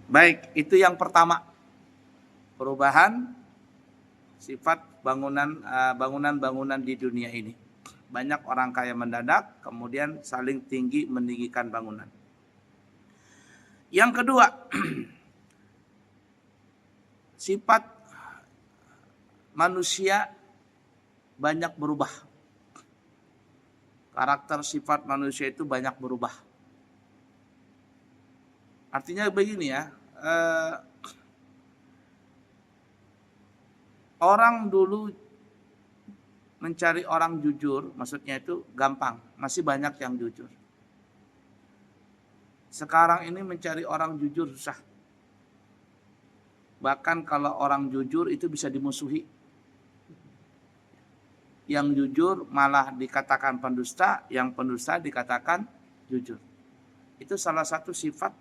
Baik, itu yang pertama. Perubahan sifat bangunan-bangunan di dunia ini. Banyak orang kaya mendadak, kemudian saling meninggikan bangunan. Yang kedua, sifat manusia banyak berubah. Karakter sifat manusia itu banyak berubah. Artinya begini ya, orang dulu mencari orang jujur, maksudnya itu gampang, masih banyak yang jujur. Sekarang ini mencari orang jujur susah. Bahkan kalau orang jujur itu bisa dimusuhi. Yang jujur malah dikatakan pendusta, yang pendusta dikatakan jujur. Itu salah satu sifat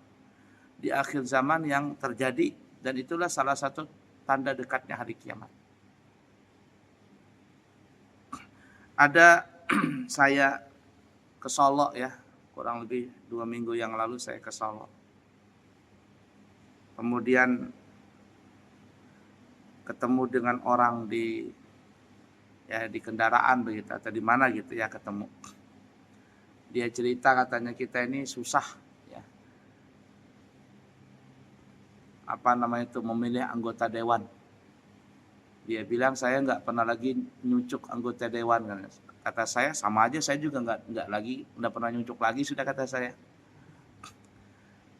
di akhir zaman yang terjadi, dan itulah salah satu tanda dekatnya hari kiamat. Ada saya ke Solo ya, kurang lebih 2 minggu yang lalu saya ke Solo. Kemudian ketemu dengan orang di kendaraan begitu, atau di mana gitu ya ketemu. Dia cerita katanya kita ini susah ya. Memilih anggota dewan. Dia bilang saya nggak pernah lagi nyucuk anggota dewan. Kata saya sama aja, saya juga nggak pernah nyucuk lagi sudah, kata saya.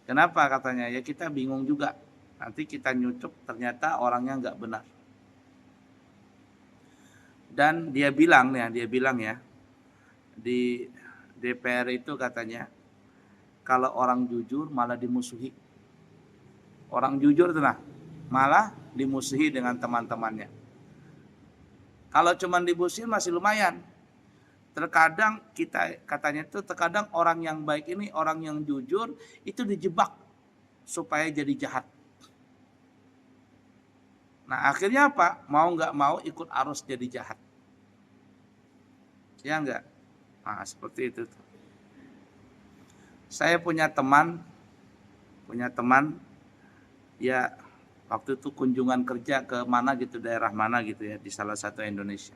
Kenapa katanya? Ya kita bingung juga. Nanti kita nyucuk ternyata orangnya nggak benar. Dan dia bilang ya di DPR itu katanya kalau orang jujur malah dimusuhi. Orang jujur tuh malah dimusuhi dengan teman-temannya. Kalau cuma dimusuhi masih lumayan. Terkadang terkadang orang yang baik ini, orang yang jujur itu dijebak supaya jadi jahat. Nah akhirnya apa? Mau nggak mau ikut arus jadi jahat. Ya enggak? Nah seperti itu. Saya punya teman ya waktu itu kunjungan kerja ke mana gitu, daerah mana gitu ya, di salah satu Indonesia.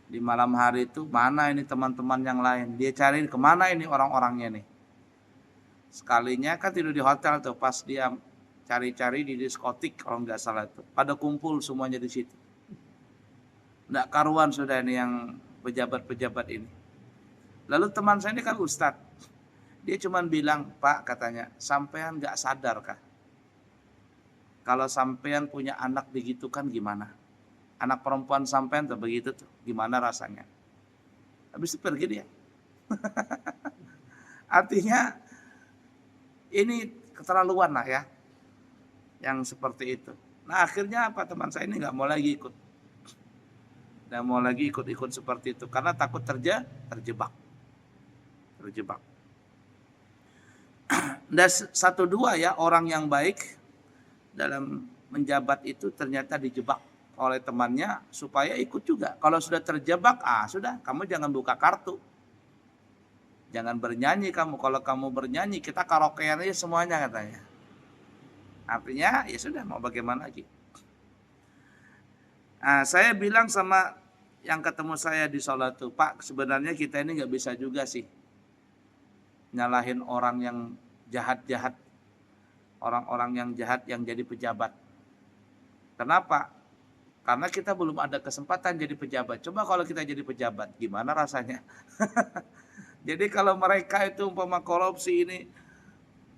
Di malam hari itu mana ini teman-teman yang lain, dia cari kemana ini orang-orangnya nih. Sekalinya kan tidur di hotel tuh, pas dia cari-cari di diskotik kalau nggak salah itu, pada kumpul semuanya di situ. Nggak karuan sudah ini yang pejabat-pejabat ini. Lalu teman saya ini kan ustadz, dia cuma bilang, Pak katanya, sampean nggak sadar kah? Kalau sampean punya anak digitukan gimana? Anak perempuan sampean tuh begitu tuh, gimana rasanya? Habis itu pergi dia. Artinya ini keterlaluan lah ya, yang seperti itu. Nah akhirnya apa, teman saya ini nggak mau lagi ikut seperti itu karena takut terjebak. Dan satu dua ya orang yang baik dalam menjabat itu ternyata dijebak oleh temannya supaya ikut juga. Kalau sudah terjebak, sudah, kamu jangan buka kartu. Jangan bernyanyi kamu. Kalau kamu bernyanyi, kita karaokean aja semuanya katanya. Artinya, ya sudah, mau bagaimana lagi. Nah, saya bilang sama yang ketemu saya di Solo tuh, Pak, sebenarnya kita ini nggak bisa juga sih nyalahin orang yang jahat-jahat. Orang-orang yang jahat yang jadi pejabat. Kenapa? Karena kita belum ada kesempatan jadi pejabat. Coba kalau kita jadi pejabat, gimana rasanya? Jadi kalau mereka itu umpama korupsi ini,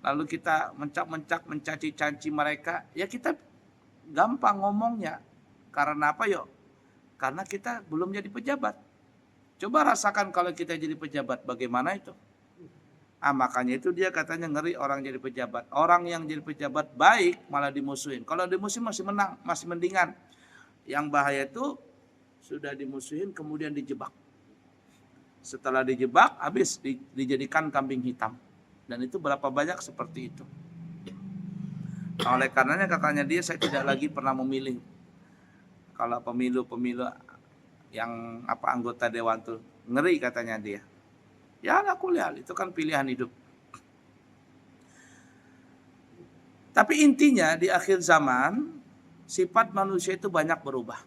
lalu kita mencak-mencak, mencaci-caci mereka, ya kita gampang ngomongnya. Karena apa yuk? Karena kita belum jadi pejabat. Coba rasakan kalau kita jadi pejabat, bagaimana itu? Makanya itu dia katanya ngeri orang jadi pejabat. Orang yang jadi pejabat baik malah dimusuhin. Kalau dimusuhin masih menang, masih mendingan. Yang bahaya itu sudah dimusuhin kemudian dijebak. Setelah dijebak habis dijadikan kambing hitam. Dan itu berapa banyak seperti itu. Nah, oleh karenanya katanya dia, saya tidak lagi pernah memilih. Kalau pemilu-pemilu yang anggota dewan tuh ngeri katanya dia. Ya aku lihat itu kan pilihan hidup. Tapi intinya di akhir zaman sifat manusia itu banyak berubah.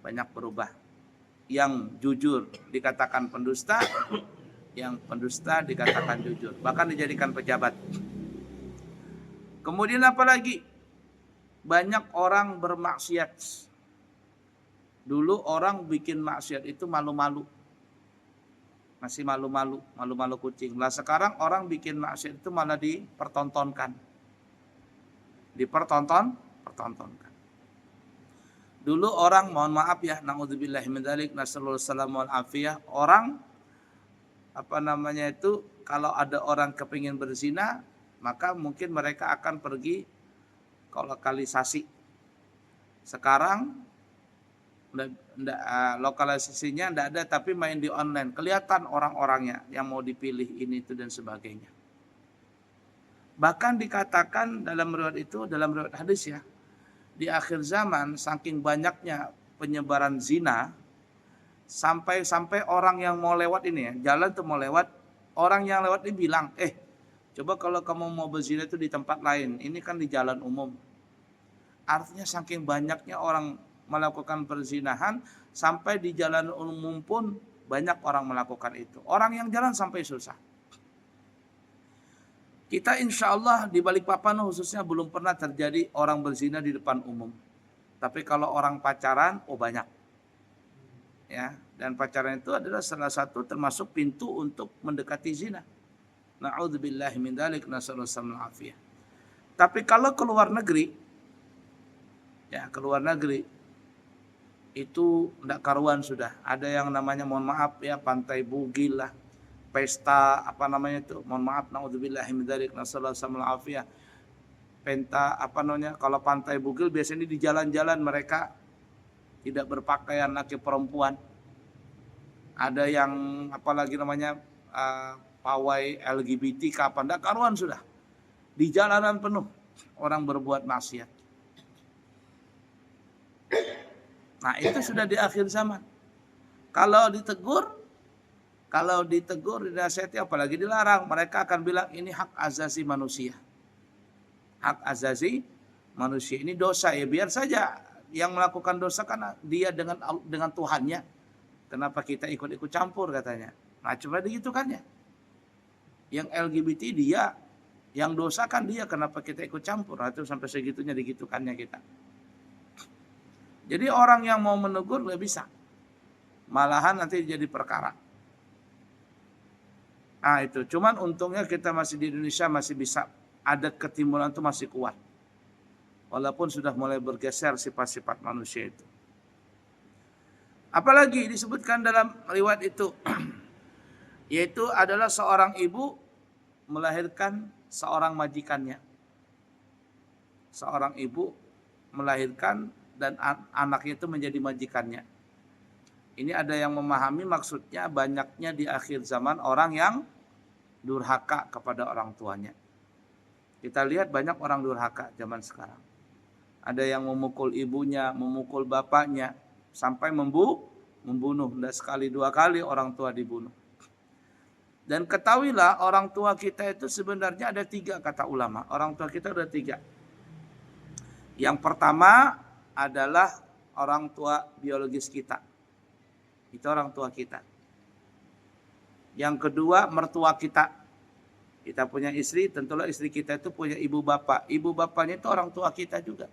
Banyak berubah. Yang jujur dikatakan pendusta, yang pendusta dikatakan jujur, bahkan dijadikan pejabat. Kemudian apa lagi? Banyak orang bermaksiat. Dulu orang bikin maksiat itu malu-malu. Masih malu-malu, malu-malu kucing. Lah sekarang orang bikin maksiat itu malah dipertontonkan. Pertontonkan. Dulu orang, mohon maaf ya, naudzubillahi min dzalik, nasallallahu salam wal afiyah, orang kalau ada orang kepingin berzina, maka mungkin mereka akan pergi ke lokalisasi. Sekarang lokalisasinya tidak ada, tapi main di online. Kelihatan orang-orangnya yang mau dipilih ini itu dan sebagainya. Bahkan dikatakan dalam riwayat hadis ya, di akhir zaman saking banyaknya penyebaran zina, sampai orang yang mau lewat ini ya, jalan tuh mau lewat, orang yang lewat ini bilang, coba kalau kamu mau berzina itu di tempat lain, ini kan di jalan umum. Artinya saking banyaknya orang melakukan perzinahan, sampai di jalan umum pun banyak orang melakukan itu. Orang yang jalan sampai susah. Kita insya Allah di Balikpapan khususnya belum pernah terjadi orang berzina di depan umum. Tapi kalau orang pacaran, banyak. Ya, dan pacaran itu adalah salah satu termasuk pintu untuk mendekati zina. Na'udzubillahi min dzalik, nasallallahu alaihi. Tapi kalau keluar negeri, itu enggak karuan sudah. Ada yang namanya, mohon maaf ya, pantai bugil lah, pesta mohon maaf, naudzubillahi min dzalik, nasallallahu alaihi. Kalau pantai bugil biasanya di jalan-jalan mereka tidak berpakaian laki perempuan. Ada yang pawai LGBT kapan, enggak karuan sudah. Di jalanan penuh orang berbuat maksiat. Nah, itu sudah di akhir zaman. Kalau ditegur, dinasihati, apalagi dilarang, mereka akan bilang ini hak asasi manusia. Hak asasi manusia ini dosa, ya biar saja yang melakukan dosa kan dia dengan Tuhannya. Kenapa kita ikut-ikut campur katanya. Nah, coba digitukannya. Yang LGBT dia, yang dosa kan dia, kenapa kita ikut campur? Nah, itu sampai segitunya digitukannya kita. Jadi orang yang mau menegur nggak bisa. Malahan nanti jadi perkara. Nah itu, cuman untungnya kita masih di Indonesia masih bisa, ada ketimuran itu masih kuat. Walaupun sudah mulai bergeser sifat-sifat manusia itu. Apalagi disebutkan dalam riwayat itu, yaitu adalah seorang ibu melahirkan seorang majikannya. Seorang ibu melahirkan dan anaknya itu menjadi majikannya. Ini ada yang memahami maksudnya banyaknya di akhir zaman orang yang durhaka kepada orang tuanya. Kita lihat banyak orang durhaka zaman sekarang. Ada yang memukul ibunya, memukul bapaknya, sampai membunuh. Dan sekali dua kali orang tua dibunuh. Dan ketahuilah orang tua kita itu sebenarnya ada 3 kata ulama. Orang tua kita ada 3. Yang pertama adalah orang tua biologis kita. Itu orang tua kita. Yang kedua mertua kita. Kita punya istri, tentulah istri kita itu punya ibu bapak. Ibu bapaknya itu orang tua kita juga.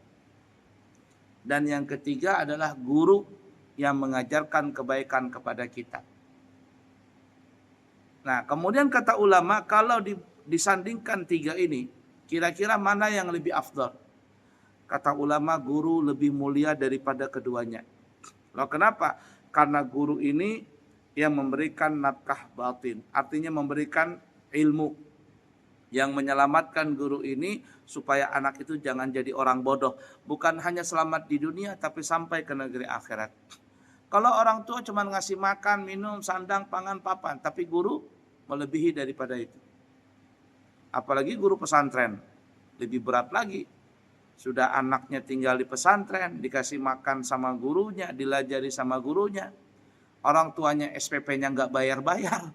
Dan yang ketiga adalah guru yang mengajarkan kebaikan kepada kita. Nah, kemudian kata ulama, kalau disandingkan 3 ini, kira-kira mana yang lebih afdal? Kata ulama, guru lebih mulia daripada keduanya. Loh, kenapa? Karena guru ini yang memberikan nafkah batin. Artinya memberikan ilmu. Yang menyelamatkan guru ini supaya anak itu jangan jadi orang bodoh. Bukan hanya selamat di dunia, tapi sampai ke negeri akhirat. Kalau orang tua cuma ngasih makan, minum, sandang, pangan, papan. Tapi guru melebihi daripada itu. Apalagi guru pesantren. Lebih berat lagi. Sudah anaknya tinggal di pesantren, dikasih makan sama gurunya, dilajari sama gurunya. Orang tuanya SPP-nya nggak bayar-bayar.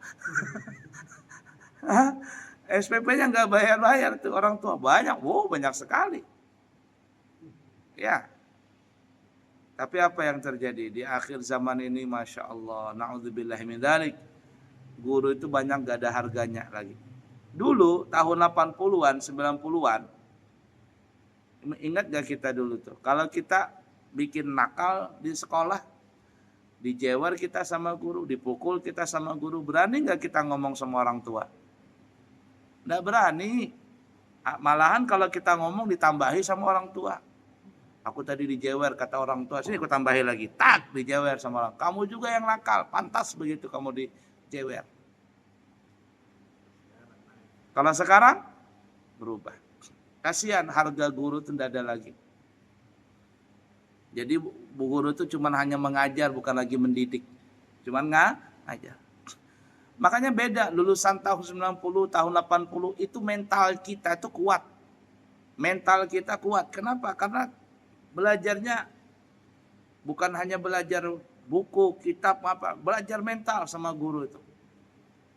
SPP-nya nggak bayar-bayar tuh orang tua. Banyak, banyak sekali. Ya. Tapi apa yang terjadi di akhir zaman ini, Masya Allah, na'udzubillahi min dzalik, guru itu banyak gak ada harganya lagi. Dulu tahun 80-an, 90-an, ingat gak kita dulu tuh, kalau kita bikin nakal di sekolah, dijewer kita sama guru, dipukul kita sama guru, berani gak kita ngomong sama orang tua? Nggak berani. Malahan kalau kita ngomong ditambahi sama orang tua. Aku tadi dijewer kata orang tua, sini aku tambahi lagi, tak dijewer sama orang. Kamu juga yang nakal, pantas begitu kamu dijewer. Kalau sekarang berubah. Kasihan, harga guru itu tidak ada lagi. Jadi bu guru itu cuma hanya mengajar, bukan lagi mendidik. Cuman ngajar. Makanya beda, lulusan tahun 90, tahun 80 itu mental kita itu kuat. Mental kita kuat. Kenapa? Karena belajarnya bukan hanya belajar buku, kitab, apa, belajar mental sama guru itu.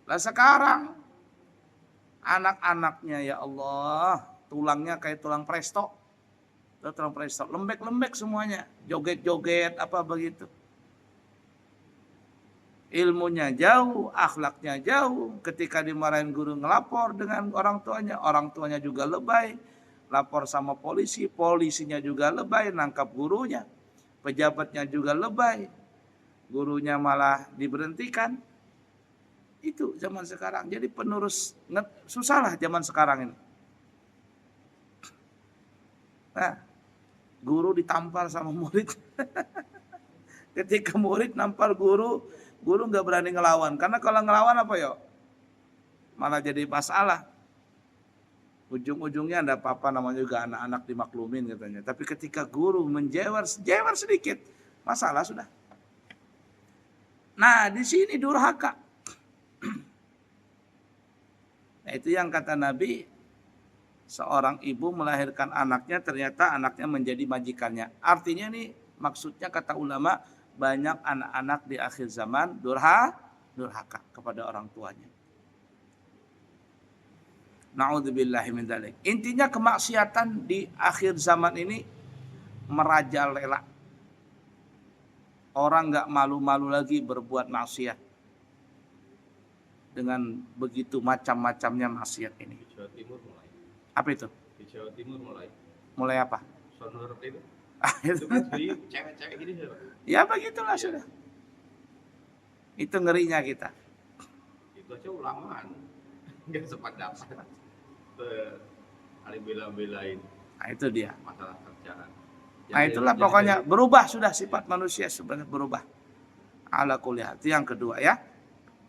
Lah sekarang anak-anaknya ya Allah, tulangnya kayak tulang presto. Tulang presto, lembek-lembek semuanya, joget-joget apa begitu. Ilmunya jauh, akhlaknya jauh. Ketika dimarahin guru ngelapor dengan orang tuanya juga lebay. Lapor sama polisi, polisinya juga lebay, nangkap gurunya. Pejabatnya juga lebay. Gurunya malah diberhentikan. Itu zaman sekarang. Jadi penerus, susah lah zaman sekarang ini. Nah, guru ditampar sama murid. Ketika murid nampar guru nggak berani ngelawan. Karena kalau ngelawan apa yo? Malah jadi masalah. Ujung-ujungnya ada apa-apa, namanya juga anak-anak dimaklumin katanya. Tapi ketika guru jewer sedikit, masalah sudah. Nah, di sini durhaka. Nah, itu yang kata Nabi, seorang ibu melahirkan anaknya, ternyata anaknya menjadi majikannya. Artinya nih, maksudnya kata ulama, banyak anak-anak di akhir zaman durhaka kepada orang tuanya. Na'udzubillahi min dzalik. Intinya kemaksiatan di akhir zaman ini merajalela. Orang nggak malu-malu lagi berbuat maksiat. Dengan begitu macam-macamnya maksiat ini. Di Jawa Timur mulai. Apa itu? Di Jawa Timur mulai. Mulai apa? Sonor itu. Itu kan jadi cewek-cewek gini sih, Pak. Ya begitulah ya. Sudah. Itu ngerinya kita. Itu aja ulamaan. Enggak sependapat. Saling bela-belain. Nah itu dia. Masalah kerjaan. Nah itulah pokoknya berubah sudah sifat manusia sebenarnya berubah. Ala kulli hal. Itu yang kedua ya.